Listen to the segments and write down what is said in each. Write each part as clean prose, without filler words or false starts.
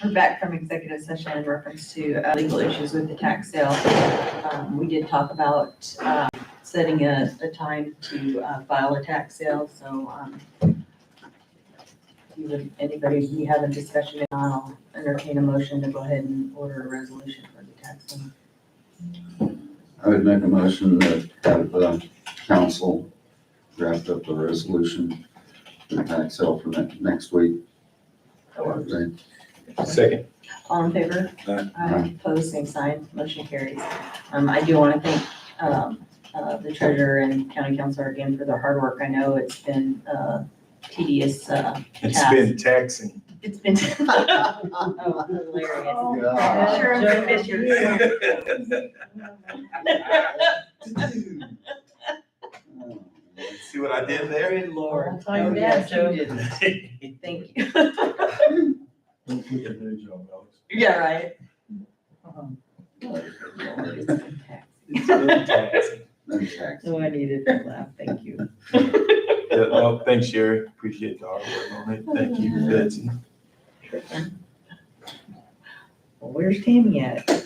We're back from executive session in reference to legal issues with the tax sale. We did talk about setting a time to file a tax sale, so anybody you have a discussion on, I'll entertain a motion to go ahead and order a resolution for the tax sale. I would make a motion to have the council draft up a resolution for the tax sale for next week. Second. All in favor? Aye. Opposed, same sign, motion carries. I do want to thank the treasurer and county councilor again for their hard work. I know it's been tedious. It's been taxing. It's been oh, hilarious. God. Sure, I'm gonna miss your. See what I did there? Good Lord. Oh, you yes, did. you did. Thank you. Don't look at the job, Alex. Yeah, right. It's really taxing. So I needed that laugh, thank you. Yeah, no, thanks, Sherry. Appreciate the hard work on it. Thank you, Betsy. Sure thing. Well, where's Tammy at?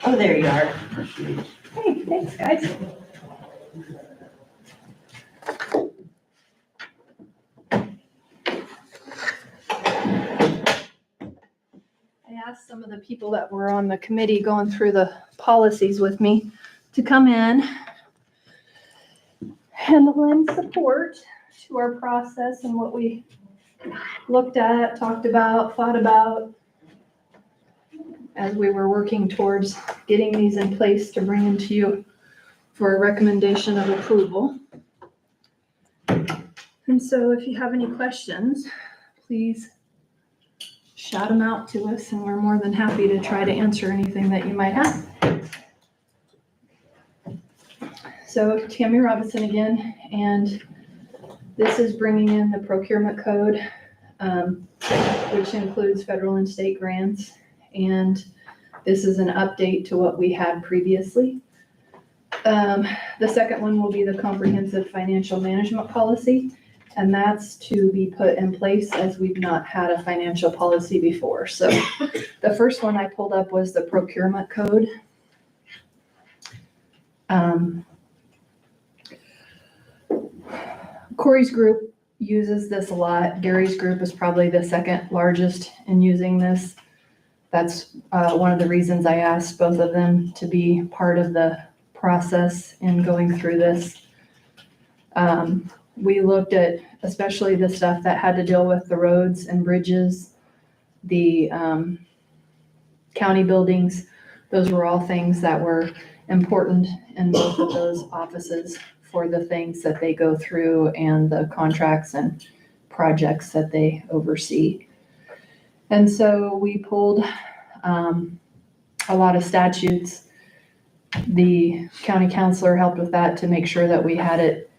Oh, there you are. Hey, thanks, guys. I asked some of the people that were on the committee going through the policies with me to come in and lend support to our process and what we looked at, talked about, thought about as we were working towards getting these in place to bring them to you for a recommendation of approval. And so if you have any questions, please shout them out to us, and we're more than happy to try to answer anything that you might have. So Tammy Robinson again, and this is bringing in the procurement code, which includes federal and state grants. And this is an update to what we had previously. The second one will be the comprehensive financial management policy. And that's to be put in place as we've not had a financial policy before. So the first one I pulled up was the procurement code. Corey's group uses this a lot. Gary's group is probably the second largest in using this. That's one of the reasons I asked both of them to be part of the process in going through this. We looked at especially the stuff that had to deal with the roads and bridges, the county buildings. Those were all things that were important in both of those offices for the things that they go through and the contracts and projects that they oversee. And so we pulled a lot of statutes. The county counselor helped with that to make sure that we had it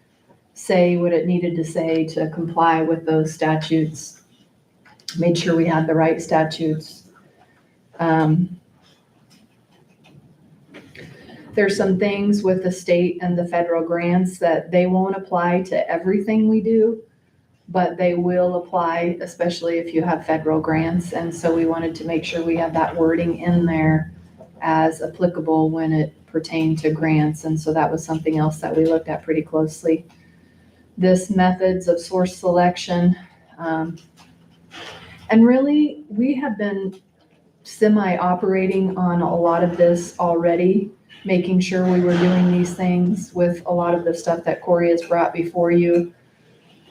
say what it needed to say to comply with those statutes. Made sure we had the right statutes. There's some things with the state and the federal grants that they won't apply to everything we do, but they will apply, especially if you have federal grants. And so we wanted to make sure we had that wording in there as applicable when it pertained to grants. And so that was something else that we looked at pretty closely. This methods of source selection. And really, we have been semi-operating on a lot of this already, making sure we were doing these things with a lot of the stuff that Corey has brought before you.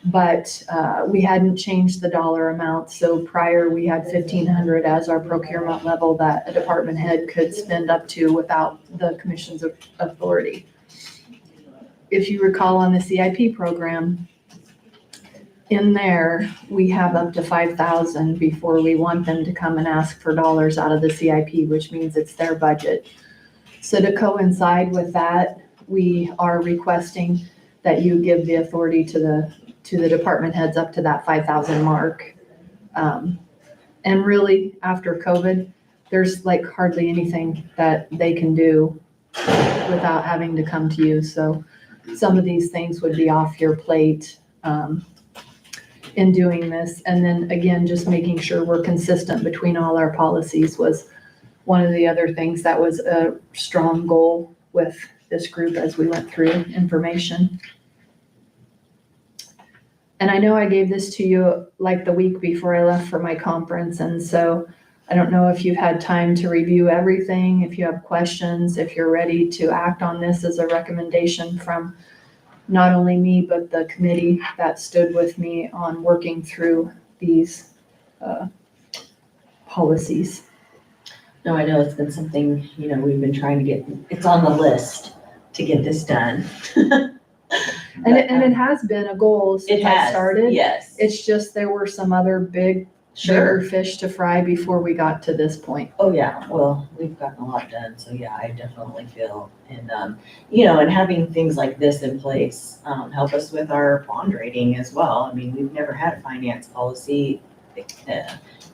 But we hadn't changed the dollar amount. So prior we had 1,500 as our procurement level that a department head could spend up to without the commission's authority. If you recall on the CIP program, in there, we have up to 5,000 before we want them to come and ask for dollars out of the CIP, which means it's their budget. So to coincide with that, we are requesting that you give the authority to the department heads up to that 5,000 mark. And really, after COVID, there's like hardly anything that they can do without having to come to you. So some of these things would be off your plate in doing this. And then again, just making sure we're consistent between all our policies was one of the other things that was a strong goal with this group as we went through information. And I know I gave this to you like the week before I left for my conference. And so I don't know if you've had time to review everything, if you have questions, if you're ready to act on this as a recommendation from not only me, but the committee that stood with me on working through these policies. No, I know it's been something, we've been trying to get, it's on the list to get this done. And it has been a goal It since I has, started. yes. It's just there were some other bigger fish to fry before we got to this point. Oh, yeah, well, we've gotten a lot done, so yeah, I definitely feel, and, and having things like this in place, help us with our bond rating as well. I mean, we've never had a finance policy,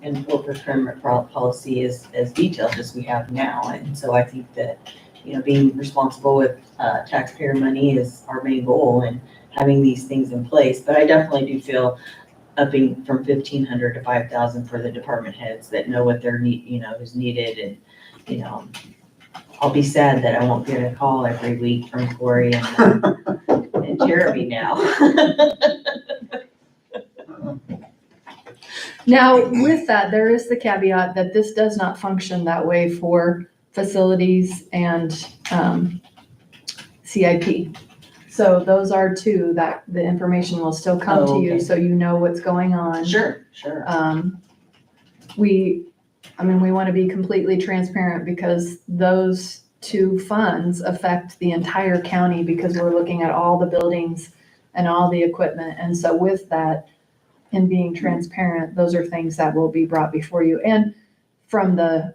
and corporate procurement policy as detailed as we have now, and so I think that, being responsible with, taxpayer money is our main goal, and having these things in place, but I definitely do feel upping from 1,500 to 5,000 for the department heads that know what their need, is needed. And, I'll be sad that I won't get a call every week from Corey and Jeremy now. Now, with that, there is the caveat that this does not function that way for facilities and CIP. So those are two that the information will still come to you, Okay. so you know what's going on. Sure. We want to be completely transparent because those two funds affect the entire county because we're looking at all the buildings and all the equipment. And so with that, in being transparent, those are things that will be brought before you. And from the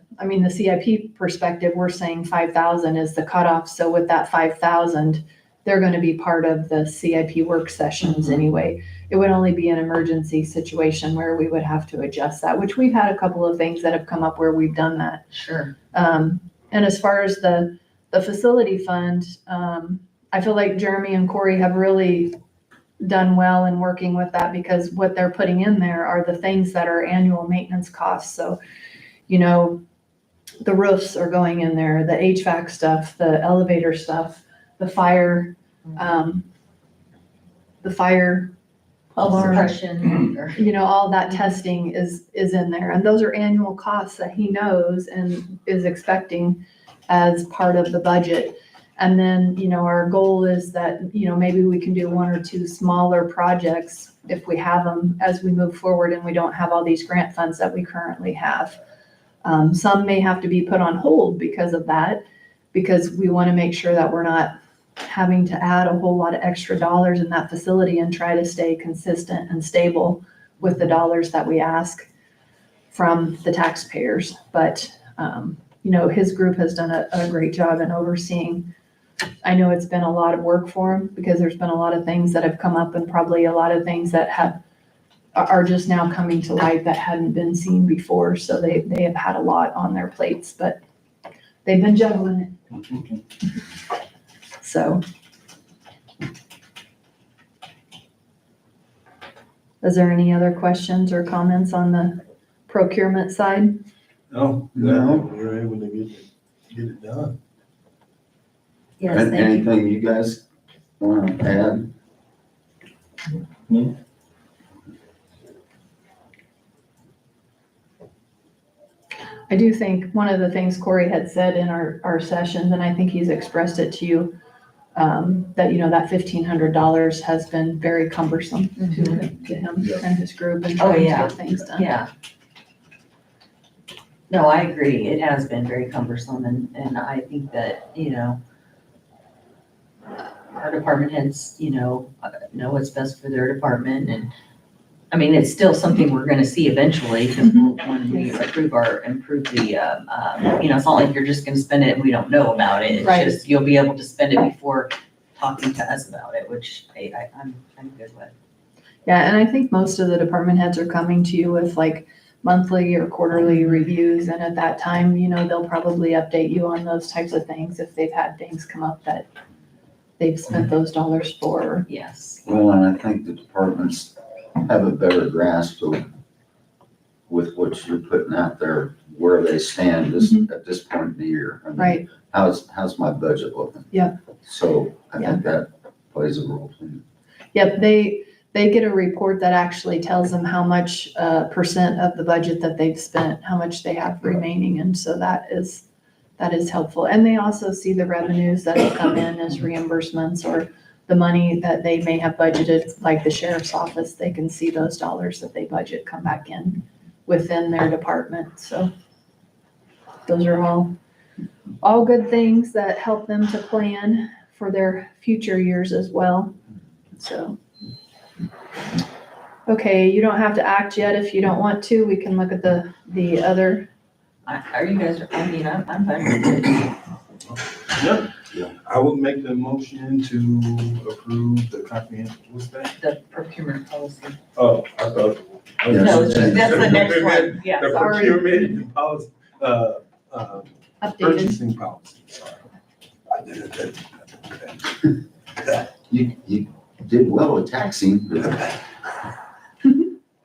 CIP perspective, we're saying 5,000 is the cutoff. So with that 5,000, they're going to be part of the CIP work sessions anyway. It would only be an emergency situation where we would have to adjust that, which we've had a couple of things that have come up where we've done that. Sure. And as far as the facility fund, I feel like Jeremy and Corey have really done well in working with that because what they're putting in there are the things that are annual maintenance costs. So, the roofs are going in there, the HVAC stuff, the elevator stuff, the fire alarm, Suppression or. all that testing is in there. And those are annual costs that he knows and is expecting as part of the budget. And then, our goal is that, maybe we can do one or two smaller projects if we have them as we move forward and we don't have all these grant funds that we currently have. Some may have to be put on hold because of that, because we want to make sure that we're not having to add a whole lot of extra dollars in that facility and try to stay consistent and stable with the dollars that we ask from the taxpayers. But, his group has done a great job in overseeing. I know it's been a lot of work for him because there's been a lot of things that have come up and probably a lot of things that are just now coming to light that hadn't been seen before. So they have had a lot on their plates, but they've been juggling it. So. Is there any other questions or comments on the procurement side? No, No. we were able to get it done. Yes, thank you. Anything you guys want to add? I do think one of the things Corey had said in our sessions, and I think he's expressed it to you, that, that $1,500 has been very cumbersome to him and his group and trying to get things done. Yeah. No, I agree. It has been very cumbersome and I think that, our department heads, know what's best for their department and it's still something we're gonna see eventually because when we improve the, it's not like you're just gonna spend it and we don't know about it. It's Right. just, you'll be able to spend it before talking to us about it, which I'm good with. Yeah, and I think most of the department heads are coming to you with like monthly or quarterly reviews. And at that time, they'll probably update you on those types of things if they've had things come up that they've spent those dollars for. Yes. Well, and I think the departments have a better grasp of, with what you're putting out there, where they stand at this point in the year. I mean, Right. How's my budget looking? Yeah. So I Yeah. think that plays a role too. Yep, they get a report that actually tells them how much percent of the budget that they've spent, how much they have remaining, and so that is helpful. And they also see the revenues that have come in as reimbursements or the money that they may have budgeted, like the sheriff's office, they can see those dollars that they budget come back in within their department. So those are all good things that help them to plan for their future years as well. So, okay, you don't have to act yet if you don't want to. We can look at the other. Are you guys, I'm fine with it. Yep. I will make the motion to approve the comprehensive, what's that? The procurement policy. Oh, I thought. Yeah. No, that's the next one, yeah. The Sorry. procurement policy, Updated. purchasing policy, sorry. I did it. You did well with taxing.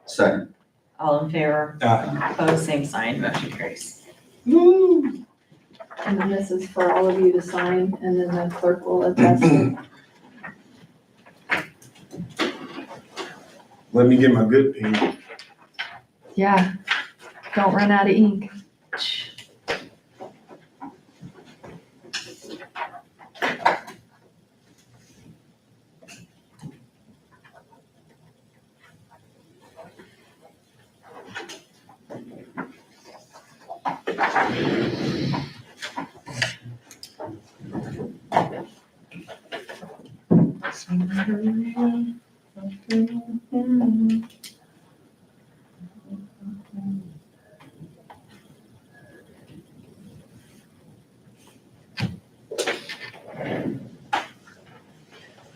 Second. All in favor? Opposed, same sign, motion carries. Woo. And then this is for all of you to sign, and then the clerk will attest it. Let me get my good pen. Yeah, don't run out of ink.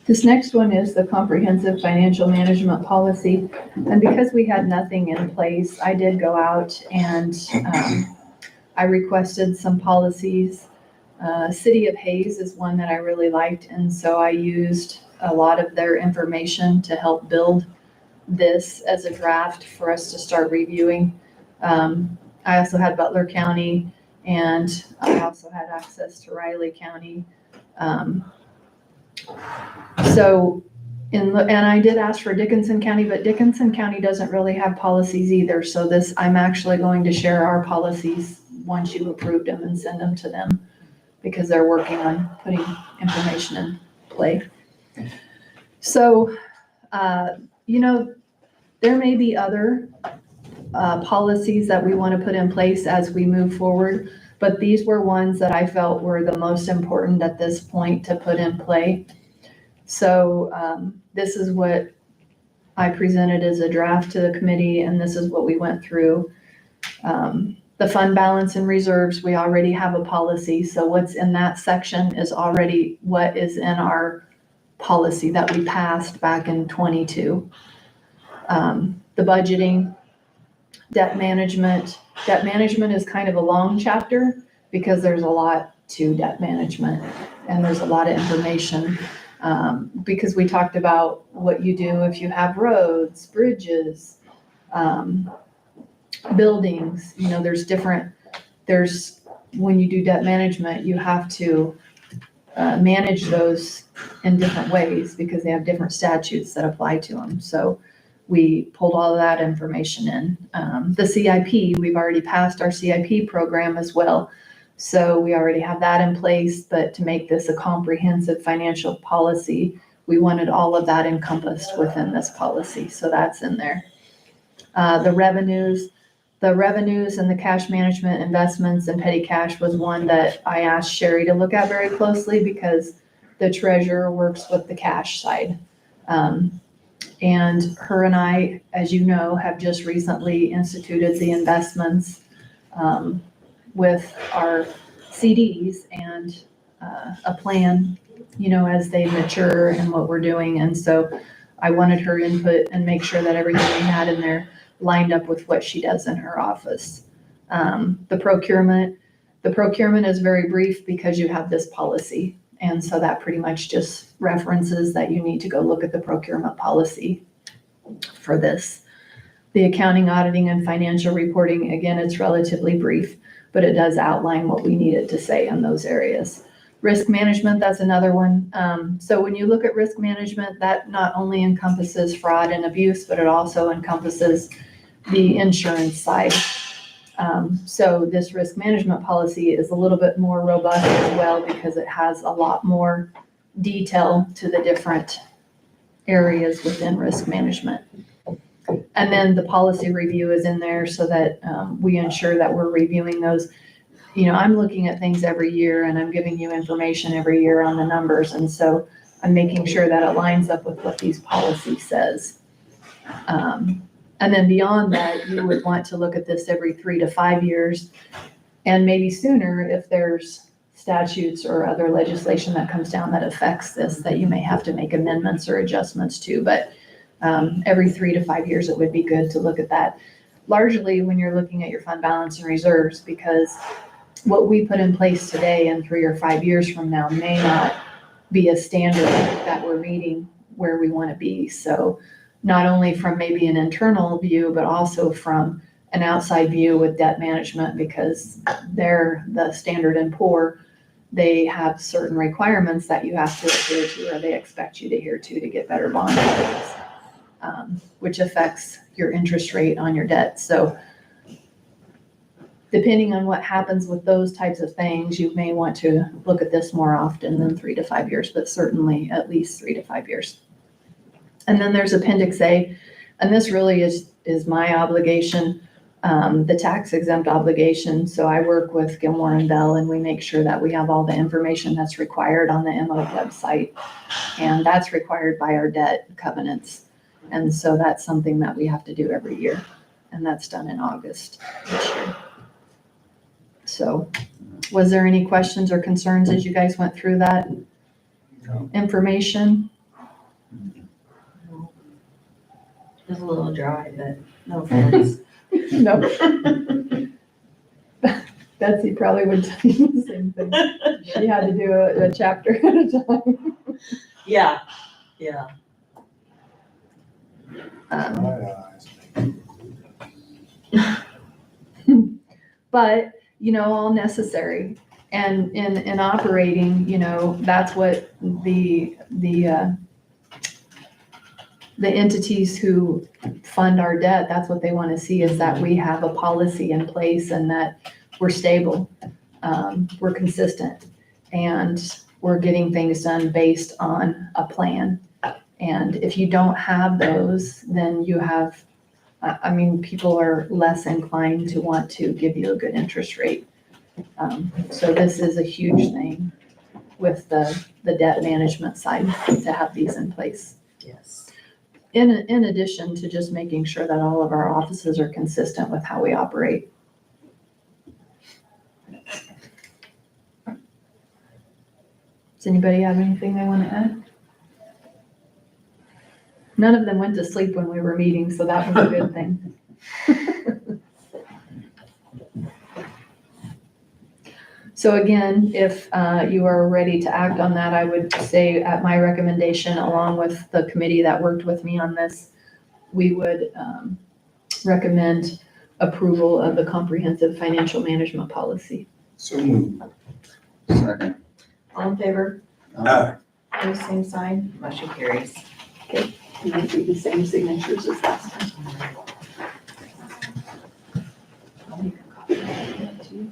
This next one is the comprehensive financial management policy. And because we had nothing in place, I did go out and I requested some policies. City of Hayes is one that I really liked, and so I used a lot of their information to help build this as a draft for us to start reviewing. I also had Butler County, and I also had access to Riley County. And I did ask for Dickinson County, but Dickinson County doesn't really have policies either. So I'm actually going to share our policies once you've approved them and send them to them, because they're working on putting information in play. So, there may be other policies that we want to put in place as we move forward, but these were ones that I felt were the most important at this point to put in play. So this is what I presented as a draft to the committee, and this is what we went through. The fund balance and reserves, we already have a policy. So what's in that section is already what is in our policy that we passed back in 22. The budgeting, debt management. Debt management is kind of a long chapter because there's a lot to debt management and there's a lot of information. Because we talked about what you do if you have roads, bridges, buildings, when you do debt management, you have to manage those in different ways because they have different statutes that apply to them. So we pulled all of that information in. The CIP, we've already passed our CIP program as well. So we already have that in place, but to make this a comprehensive financial policy, we wanted all of that encompassed within this policy. So that's in there. The revenues and the cash management, investments and petty cash was one that I asked Sherry to look at very closely because the treasurer works with the cash side. And her and I, as you know, have just recently instituted the investments with our CDs and a plan, as they mature and what we're doing. And so I wanted her input and make sure that everything we had in there lined up with what she does in her office. The procurement is very brief because you have this policy. And so that pretty much just references that you need to go look at the procurement policy for this. The accounting, auditing, and financial reporting, again, it's relatively brief, but it does outline what we needed to say in those areas. Risk management, that's another one. So when you look at risk management, that not only encompasses fraud and abuse, but it also encompasses the insurance side. So this risk management policy is a little bit more robust as well because it has a lot more detail to the different areas within risk management. And then the policy review is in there so that we ensure that we're reviewing those. You know, I'm looking at things every year and I'm giving you information every year on the numbers. And so I'm making sure that it lines up with what these policy says. And then beyond that, you would want to look at this every 3 to 5 years and maybe sooner if there's statutes or other legislation that comes down that affects this, that you may have to make amendments or adjustments to. But every 3 to 5 years, it would be good to look at that. Largely when you're looking at your fund balance and reserves, because what we put in place today and 3 or 5 years from now may not be a standard that we're meeting where we want to be. So not only from maybe an internal view, but also from an outside view with debt management, because they're the Standard and Poor. They have certain requirements that you have to adhere to, or they expect you to adhere to get better bond ratings, which affects your interest rate on your debt. So depending on what happens with those types of things, you may want to look at this more often than 3 to 5 years, but certainly at least 3 to 5 years. And then there's Appendix A, and this really is my obligation, the tax exempt obligation. So I work with Gilmore and Bell, and we make sure that we have all the information that's required on the MO website, and that's required by our debt covenants. And so that's something that we have to do every year, and that's done in August this year. So was there any questions or concerns as you guys went through that information? It was a little dry, but no offense. No. Betsy probably would tell you the same thing. She had to do a chapter at a time. Yeah, yeah. But, you know, all necessary. And in operating, you know, that's what the entities who fund our debt, that's what they want to see, is that we have a policy in place and that we're stable, we're consistent, and we're getting things done based on a plan. And if you don't have those, then you have, I mean, people are less inclined to want to give you a good interest rate. So this is a huge thing with the debt management side, to have these in place. Yes. In addition to just making sure that all of our offices are consistent with how we operate. Does anybody have anything they want to add? None of them went to sleep when we were meeting, so that was a good thing. So again, if you are ready to act on that, I would say at my recommendation, along with the committee that worked with me on this, we would recommend approval of the comprehensive financial management policy. So moved. Second. All in favor? Aye. Opposed, same sign. Motion carries. And they do the same signatures as last time. I'll make a copy of that too.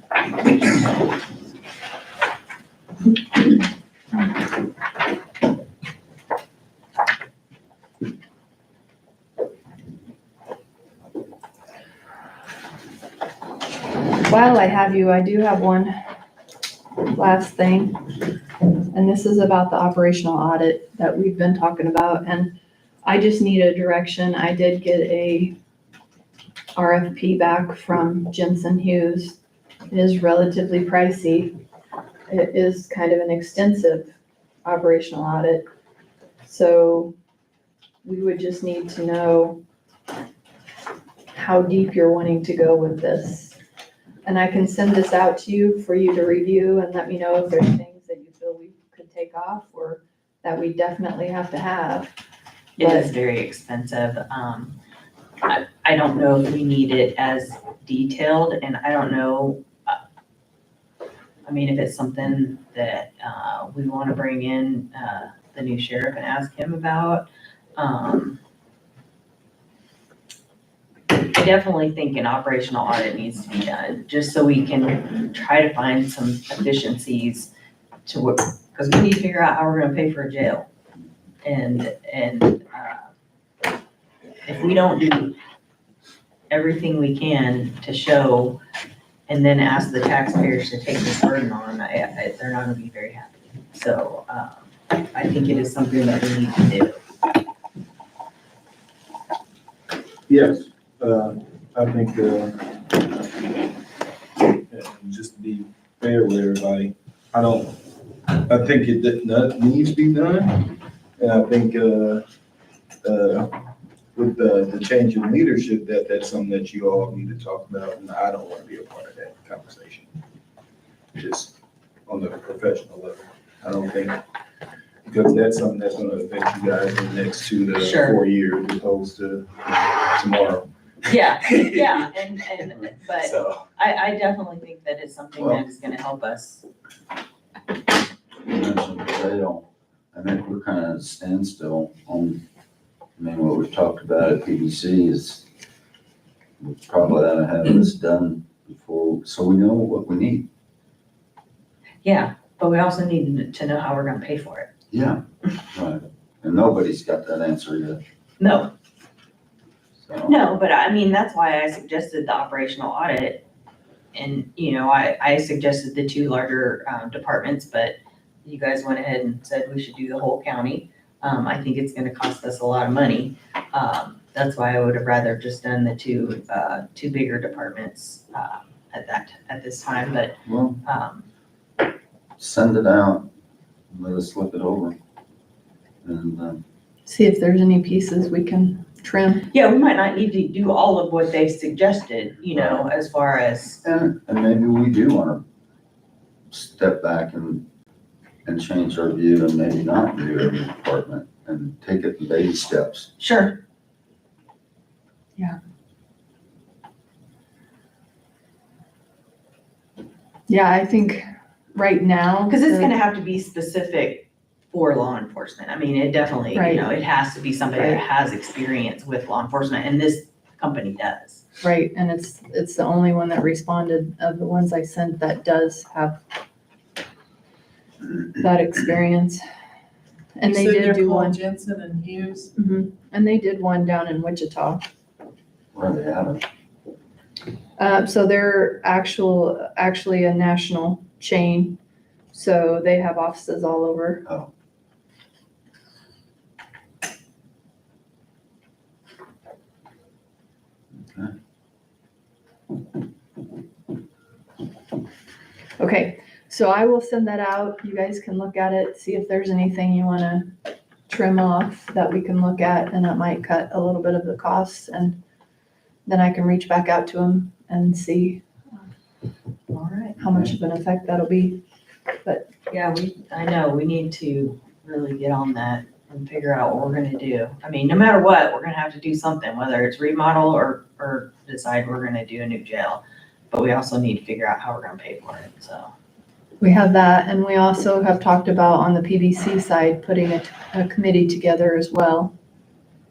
While I have you, I do have one last thing, and this is about the operational audit that we've been talking about, and I just need a direction. I did get a RFP back from Jensen Hughes. It is relatively pricey. It is kind of an extensive operational audit. So we would just need to know how deep you're wanting to go with this. And I can send this out to you for you to review and let me know if there's things that you feel we could take off or that we definitely have to have. It is very expensive. I don't know if we need it as detailed, and I don't know, I mean, if it's something that, we wanna bring in, the new sheriff and ask him about. I definitely think an operational audit needs to be done, just so we can try to find some efficiencies to work, because we need to figure out how we're gonna pay for a jail. And if we don't do everything we can to show and then ask the taxpayers to take this burden on, they're not gonna be very happy. So, I think it is something that we need to do. Yes, I think, just to be fair with everybody, I think it needs to be done. And I think, with the change in leadership, that's something that you all need to talk about, and I don't want to be a part of that conversation. Just on the professional level, I don't think, because that's something that's gonna affect you guys in the next 2 to Sure. 4 years as opposed to tomorrow. Yeah, and, but So, I definitely think that it's something that is gonna help us. You mentioned jail. I think we're kind of at a standstill on, I mean, what we've talked about at PBC is we probably ought to have this done before, so we know what we need. Yeah, but we also need to know how we're gonna pay for it. Yeah, right. And nobody's got that answer yet, No, so. no, but I mean, that's why I suggested the operational audit. And, I suggested the 2 larger, departments, but you guys went ahead and said we should do the whole county. I think it's gonna cost us a lot of money. That's why I would have rather just done the 2 bigger departments, at this time, but, Well, send it out, let us look it over. And, See if there's any pieces we can trim. yeah, we might not need to do all of what they suggested, as far as, and maybe we do want to step back and change our view and maybe not do every department and take it in baby steps. sure, Yeah, I think right now. because it's gonna have to be specific for law enforcement. I mean, it definitely, Right. it has to be somebody that has experience with law enforcement, and this company does. Right, and it's the only one that responded of the ones I sent that does have that experience. And they did do one, Jensen and Hughes. and they did one down in Wichita. Where they at it. So they're actually a national chain, so they have offices all over. Oh. Okay, so I will send that out. You guys can look at it, see if there's anything you wanna trim off that we can look at, and that might cut a little bit of the costs, and then I can reach back out to them and see All right. how much of an effect that'll be. Yeah, I know, we need to really get on that and figure out what we're gonna do. I mean, no matter what, we're gonna have to do something, whether it's remodel or decide we're gonna do a new jail. But we also need to figure out how we're gonna pay for it, so. We have that, and we also have talked about on the PBC side, putting a committee together as well,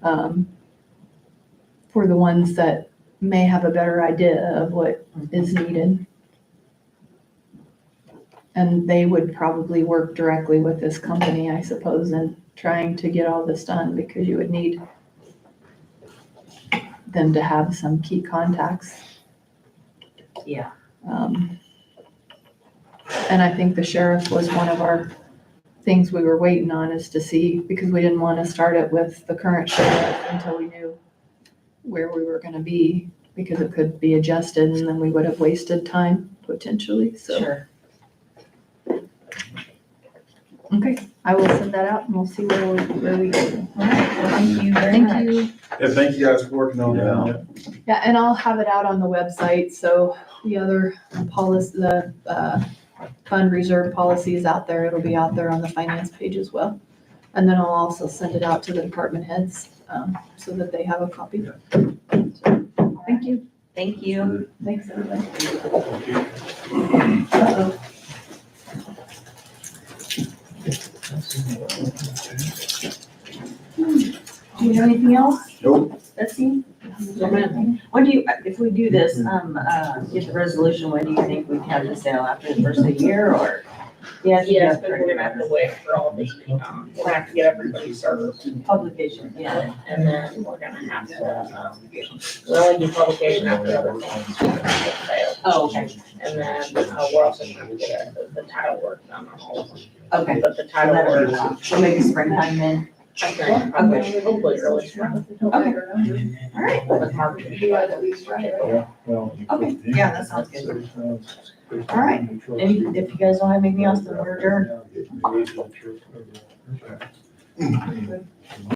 for the ones that may have a better idea of what is needed. And they would probably work directly with this company, I suppose, in trying to get all this done, because you would need them to have some key contacts. Yeah. And I think the sheriff was one of our things we were waiting on, is to see, because we didn't want to start it with the current sheriff until we knew where we were gonna be, because it could be adjusted and then we would have wasted time potentially, so. Sure. Okay, I will send that out and we'll see where we go. All right, well, thank you very much. Thank you. Yeah, thank you guys for working on that. Yeah, and I'll have it out on the website, so the other policy, the fund reserve policy is out there. It'll be out there on the finance page as well. And then I'll also send it out to the department heads, so that they have a copy. Thank you. Thank you. Thanks, everybody. Do you have anything else? Nope. Betsy? When do you, if we do this, get the resolution, when do you think we'd have the sale, after the first of the year, or? Yes, Yes, but we're gonna have to wait for all the, we're gonna have to get everybody started. Publication, yeah. And then we're gonna have to, we'll only do publication after the other things. Oh, okay, And then, we're also trying to get the title work done on all of them. okay. But the So title that'll be, work, so maybe springtime then? I think, probably, hopefully early spring. Okay. All right, With marketing. okay, yeah, that sounds good. All right, if you guys don't have anything else, then we're adjourned.